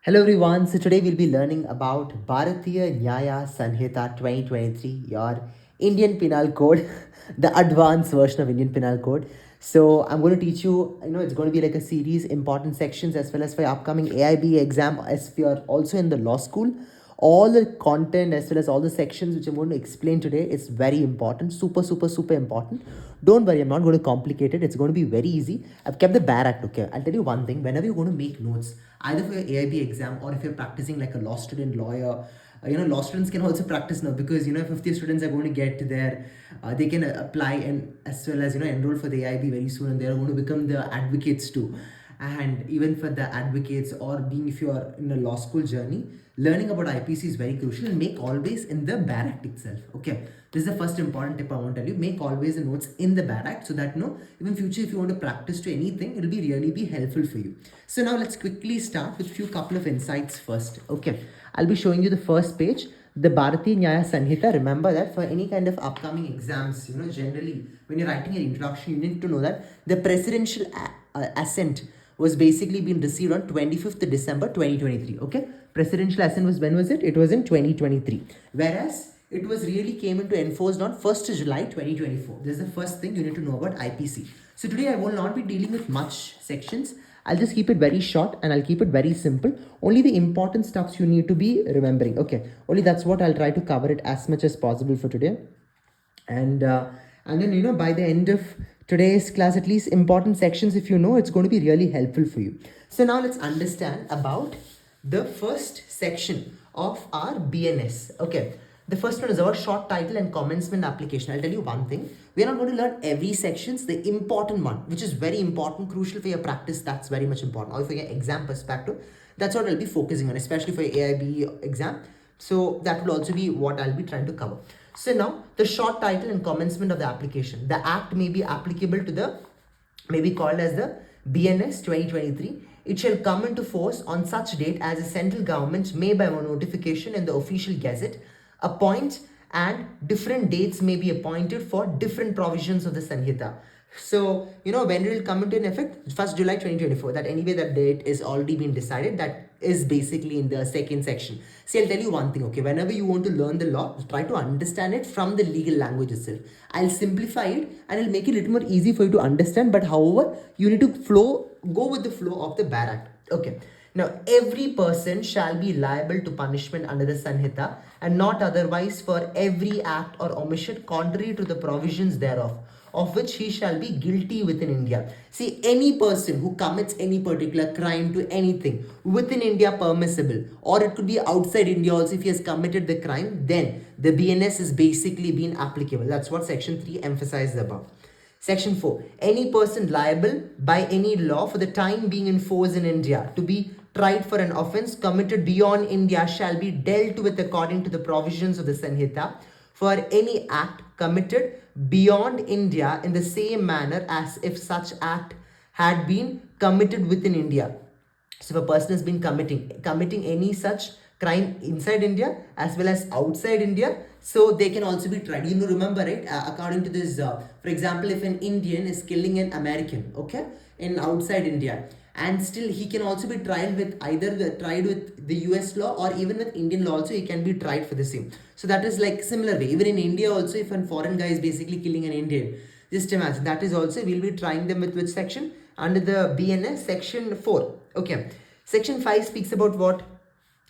Hello everyone. So today we'll be learning about Bhartiya Nyaya Sanhita 2023, your Indian Penal Code, the advanced version of Indian Penal Code. So I'm going to teach you, it's going to be like a series, important sections as well as for your upcoming AIB exam as if you're also in the law school. All the content as well as all the sections which I'm going to explain today is very important, super important. Don't worry, I'm not going to complicate it. It's going to be very easy. I've kept the bare act. Okay, I'll tell you one thing. Whenever you're going to make notes, either for your AIB exam or if you're practicing like a law student, lawyer, law students can also practice now because if 50 students are going to get there, they can apply and as well as enroll for the AIB very soon, and they're going to become the advocates too. And even for the advocates or being if you are in a law school journey, learning about IPC is very crucial, and make always in the bare act itself. Okay, this is the first important tip I want to tell you. Make always the notes in the bare act so that even future if you want to practice to anything, it'll be really be helpful for you. So now let's quickly start with few couple of insights first. Okay, I'll be showing you the first page, the Bhartiya Nyaya Sanhita. Remember that for any kind of upcoming exams, generally when you're writing an introduction, you need to know that the presidential assent was basically being received on 25th December 2023. Okay, presidential assent was, when was it? It was in 2023. Whereas it was really came into enforced on 1st July 2024. This is the first thing you need to know about IPC. So today I will not be dealing with much sections. I'll just keep it very short and I'll keep it very simple. Only the important stuffs you need to be remembering. Okay, only that's what I'll try to cover it as much as possible for today. And then by the end of today's class, at least important sections, if you know, it's going to be really helpful for you. So now let's understand about the first section of our BNS. Okay, the first one is our short title and commencement application. I'll tell you one thing, we are not going to learn every sections. The important one, which is very important, crucial for your practice, that's very much important, or for your exam perspective, that's what I'll be focusing on, especially for your AIB exam. So that will also be what I'll be trying to cover. So now the short title and commencement of the application. The act may be applicable to the, may be called as the BNS 2023. It shall come into force on such date as the central government may by notification in the official gazette appoint, and different dates may be appointed for different provisions of the Sanhita. So, when it will come into effect? 1st July 2024. That anyway, that date is already been decided. That is basically in the second section. See, I'll tell you one thing, okay? Whenever you want to learn the law, try to understand it from the legal language itself. I'll simplify it and I'll make it a little more easy for you to understand. But however, you need to go with the flow of the bare act. Okay. Now, every person shall be liable to punishment under the Sanhita and not otherwise for every act or omission contrary to the provisions thereof, of which he shall be guilty within India. See, any person who commits any particular crime to anything within India permissible, or it could be outside India also, if he has committed the crime, then the BNS is basically being applicable. That's what section 3 emphasizes above. Section 4. Any person liable by any law for the time being in force in India to be tried for an offence committed beyond India shall be dealt with according to the provisions of the Sanhita for any act committed beyond India in the same manner as if such act had been committed within India. So if a person has been committing any such crime inside India as well as outside India, so they can also be tried. Remember, right? According to this, for example, if an Indian is killing an American, okay, in outside India, and still he can also be tried with tried with the US law or even with Indian law also, he can be tried for the same. So that is like similar way. Even in India also, if a foreign guy is basically killing an Indian, just imagine, that is also, we'll be trying them with which section? Under the BNS section 4. Okay. Section 5 speaks about what?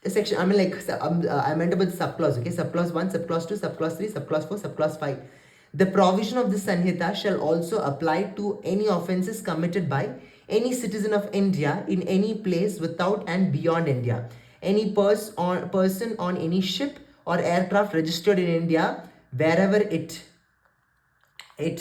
Section, I meant about the subclause, okay? Subclause 1, subclause 2, subclause 3, subclause 4, subclause 5. The provision of the Sanhita shall also apply to any offences committed by any citizen of India in any place without and beyond India. Any person on any ship or aircraft registered in India, wherever it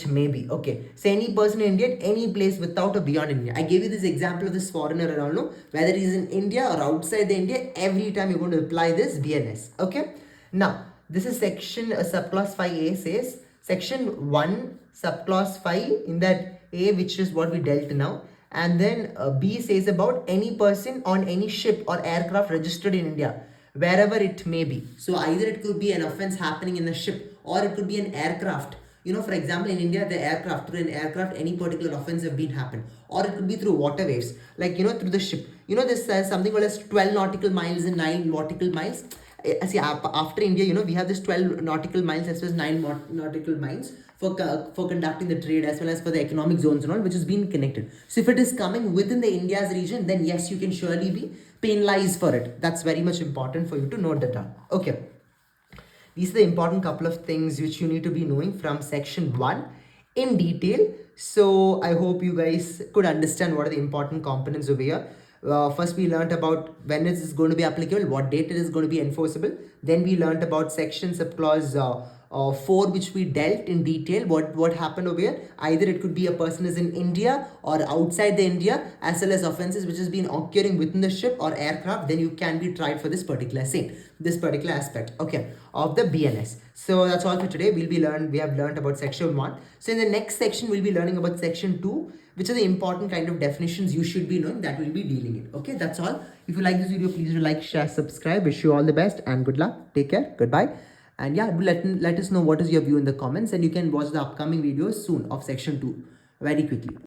may be. Okay, so any person in India at any place without or beyond India. I gave you this example of this foreigner around, no? Whether he is in India or outside the India, every time you're going to apply this BNS. Okay, now this is section subclause 5A says, section 1 subclause 5 in that A, which is what we dealt now, and then B says about any person on any ship or aircraft registered in India, wherever it may be. So either it could be an offense happening in a ship or it could be an aircraft, For example, in India, the aircraft, through an aircraft, any particular offense have been happened, or it could be through waterways, like through the ship. This something called as 12 nautical miles and 9 nautical miles. See, after India, we have this 12 nautical miles as well as 9 nautical miles for conducting the trade as well as for the economic zones and all, which has been connected. So if it is coming within the India's region, then yes, you can surely be penalized for it. That's very much important for you to note that down. Okay. These are the important couple of things which you need to be knowing from section 1 in detail. So I hope you guys could understand what are the important components over here. First, we learned about when it is going to be applicable, what date it is going to be enforceable. Then we learned about section subclause 4, which we dealt in detail what happened over here. Either it could be a person is in India or outside the India, as well as offenses which has been occurring within the ship or aircraft, then you can be tried for this particular aspect, okay, of the BNS. So that's all for today. We have learned about section 1. So in the next section, we'll be learning about section 2, which are the important kind of definitions you should be knowing that we'll be dealing in. Okay, that's all. If you like this video, please do like, share, subscribe. Wish you all the best and good luck. Take care. Goodbye. And yeah, do let us know what is your view in the comments, and you can watch the upcoming videos soon of section 2 very quickly.